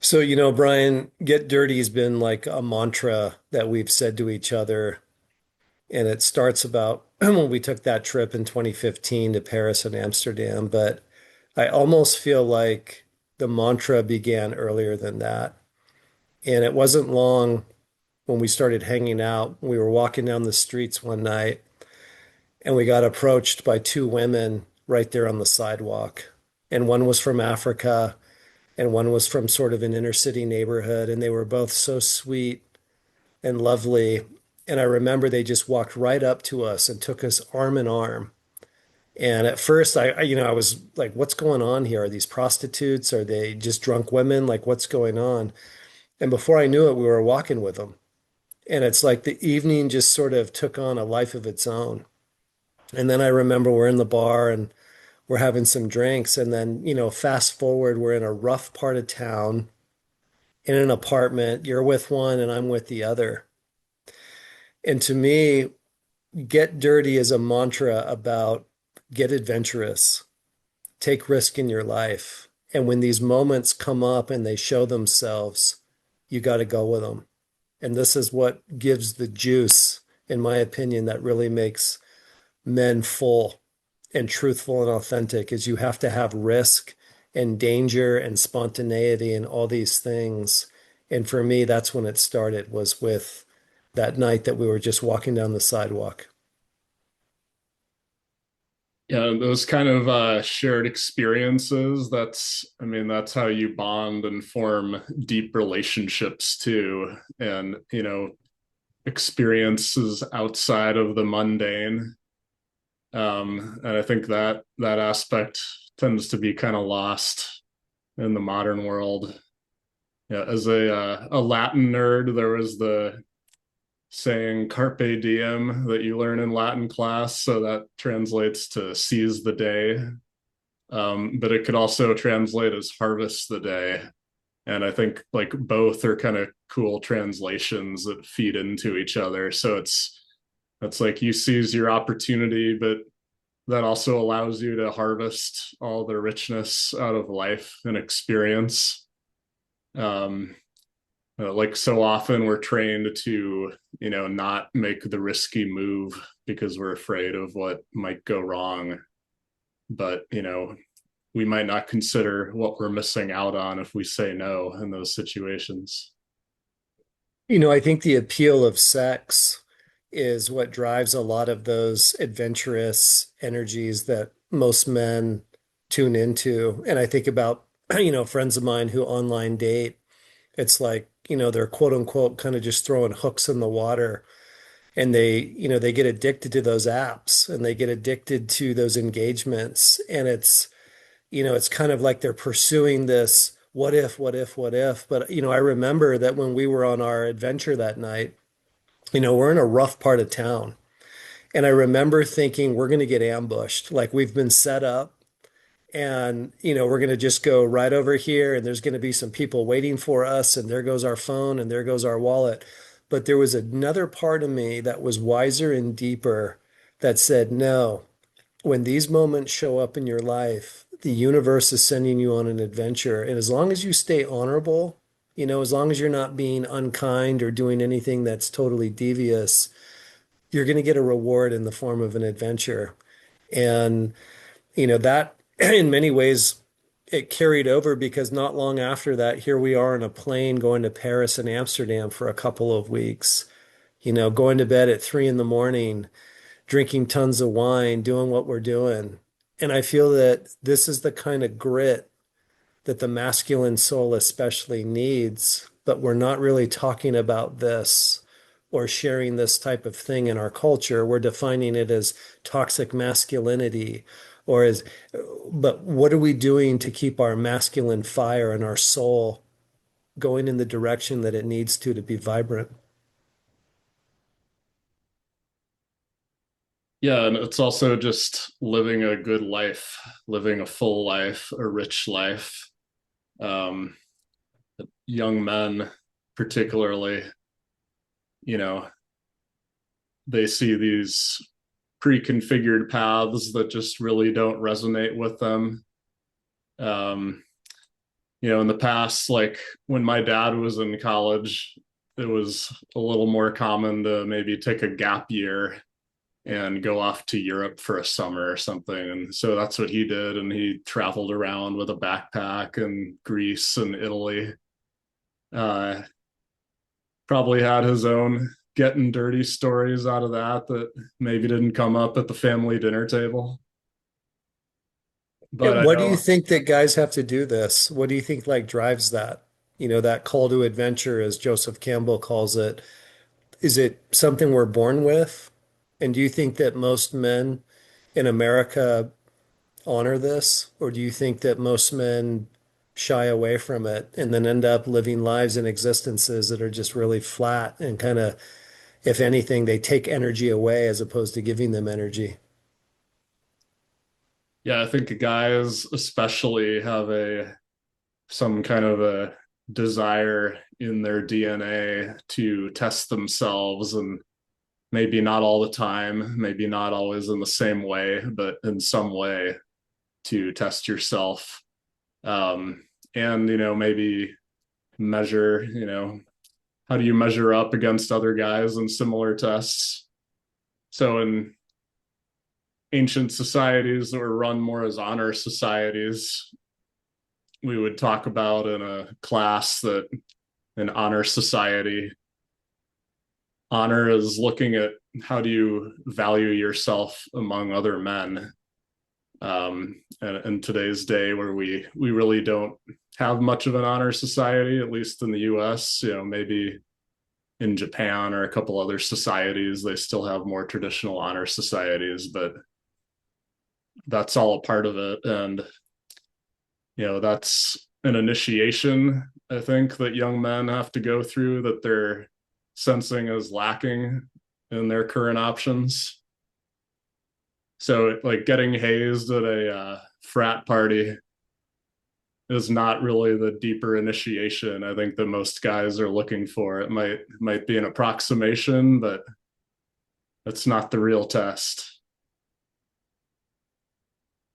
So, Brian, get dirty has been like a mantra that we've said to each other. And it starts about when we took that trip in 2015 to Paris and Amsterdam. But I almost feel like the mantra began earlier than that. And it wasn't long when we started hanging out. We were walking down the streets one night and we got approached by two women right there on the sidewalk. And one was from Africa and one was from sort of an inner city neighborhood. And they were both so sweet and lovely. And I remember they just walked right up to us and took us arm in arm. And at first, I was like, what's going on here? Are these prostitutes? Are they just drunk women? Like, what's going on? And before I knew it, we were walking with them. And it's like the evening just sort of took on a life of its own. And then I remember we're in the bar and we're having some drinks. And then, fast forward, we're in a rough part of town in an apartment. You're with one and I'm with the other. And to me, get dirty is a mantra about get adventurous, take risk in your life. And when these moments come up and they show themselves, you got to go with them. And this is what gives the juice, in my opinion, that really makes men full and truthful and authentic is you have to have risk and danger and spontaneity and all these things. And for me, that's when it started, was with that night that we were just walking down the sidewalk. Yeah, those kind of shared experiences, that's how you bond and form deep relationships too. And, experiences outside of the mundane. And I think that aspect tends to be kind of lost in the modern world. Yeah, as a Latin nerd, there was the saying carpe diem that you learn in Latin class. So that translates to seize the day. But it could also translate as harvest the day. And I think like both are kind of cool translations that feed into each other. So it's like you seize your opportunity, but that also allows you to harvest all the richness out of life and experience. Um, like so often we're trained to, not make the risky move because we're afraid of what might go wrong. But, we might not consider what we're missing out on if we say no in those situations. I think the appeal of sex is what drives a lot of those adventurous energies that most men tune into. And I think about, friends of mine who online date. It's like, they're quote unquote kind of just throwing hooks in the water and they get addicted to those apps and they get addicted to those engagements. And it's kind of like they're pursuing this what if, what if, what if. But, I remember that when we were on our adventure that night, we're in a rough part of town. And I remember thinking we're going to get ambushed. Like we've been set up and, we're going to just go right over here and there's going to be some people waiting for us. And there goes our phone and there goes our wallet. But there was another part of me that was wiser and deeper that said, no, when these moments show up in your life, the universe is sending you on an adventure. And as long as you stay honorable, as long as you're not being unkind or doing anything that's totally devious, you're going to get a reward in the form of an adventure. And, that in many ways, it carried over because not long after that, here we are on a plane going to Paris and Amsterdam for a couple of weeks, going to bed at 3 in the morning, drinking tons of wine, doing what we're doing. And I feel that this is the kind of grit that the masculine soul especially needs, but we're not really talking about this or sharing this type of thing in our culture. We're defining it as toxic masculinity or as, but what are we doing to keep our masculine fire and our soul going in the direction that it needs to be vibrant? Yeah, and it's also just living a good life, living a full life, a rich life. Um, Young men, particularly, you know, they see these pre-configured paths that just really don't resonate with them. Um, In the past, like when my dad was in college, it was a little more common to maybe take a gap year and go off to Europe for a summer or something. And so that's what he did. And he traveled around with a backpack in Greece and Italy. Uh, Probably had his own getting dirty stories out of that maybe didn't come up at the family dinner table. Yeah, But I what do you know, think that guys have to do this? What do you think like drives that? That call to adventure, as Joseph Campbell calls it. Is it something we're born with? And do you think that most men in America honor this? Or do you think that most men shy away from it and then end up living lives and existences that are just really flat and kind of, if anything, they take energy away as opposed to giving them energy? yeah, I think guys especially have a some kind of a desire in their DNA to test themselves, and maybe not all the time, maybe not always in the same way, but in some way to test yourself. Um, and, maybe measure, how do you measure up against other guys in similar tests? So in ancient societies that were run more as honor societies, we would talk about in a class that an honor society, honor is looking at how do you value yourself among other men. And in today's day, where we really don't have much of an honor society, at least in the U.S., maybe in Japan or a couple other societies, they still have more traditional honor societies, but that's all a part of it. And, that's an initiation, I think, that young men have to go through that they're sensing is lacking in their current options. So, like getting hazed at a frat party is not really the deeper initiation I think that most guys are looking for. It might be an approximation, but it's not the real test.